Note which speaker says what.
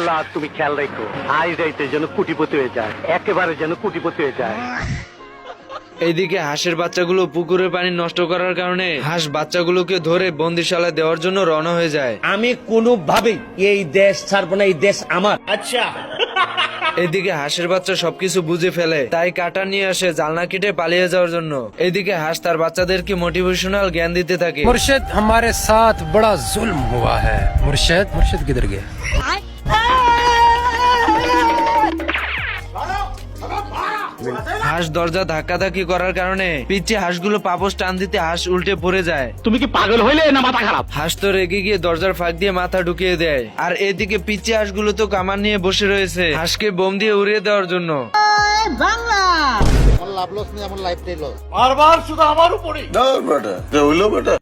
Speaker 1: আল্লাহ তুমি খেয়াল রাখো, আজ রাইতে যেন কুটিপতি হয়ে যায়, একেবারে যেন কুটিপতি হয়ে যায়।
Speaker 2: এইদিকে হাঁসের বাচ্চাগুলো পুকুরের পানি নষ্ট করার কারণে হাঁস বাচ্চাগুলোকে ধরে বন্দিশালায় দেওয়ার জন্য রওনা হয়ে যায়।
Speaker 3: আমি কোনোভাবেই এই দেশ ছাড়বো না, এই দেশ আমার। আচ্ছা,
Speaker 2: এদিকে হাঁসের বাচ্চা সবকিছু বুঝে ফেলে, তাই কাটা নিয়ে আসে জালনা কেটে পালিয়ে যাওয়ার জন্য। এদিকে হাঁস তার বাচ্চাদেরকে মোটিভেশনাল জ্ঞান দিতে থাকে।
Speaker 4: मुर्शिद हमारे साथ बड़ा जुल्म हुआ है। मुर्शिद मुर्शिद किधर गए?
Speaker 2: হাঁস দরজা ধাক্কাধাক্কি করার কারণে পিচ্ছি হাঁসগুলো পাপস টান দিতে হাঁস উল্টে পড়ে যায়।
Speaker 1: তুমি কি পাগল হইলে না মাথা খারাপ?
Speaker 2: হাঁস তো রেগে গিয়ে দরজার ফাঁক দিয়ে মাথা ঢুকিয়ে দেয়। আর এদিকে পিচ্ছি হাঁসগুলো তো কামান নিয়ে বসে রয়েছে হাঁসকে বোম দিয়ে উড়িয়ে দেওয়ার জন্য।
Speaker 5: লাভ লস নেই, আমার লাইফটাই লস।
Speaker 1: বারবার শুধু আমার উপরে।
Speaker 6: না বেটা, হইলো বেটা।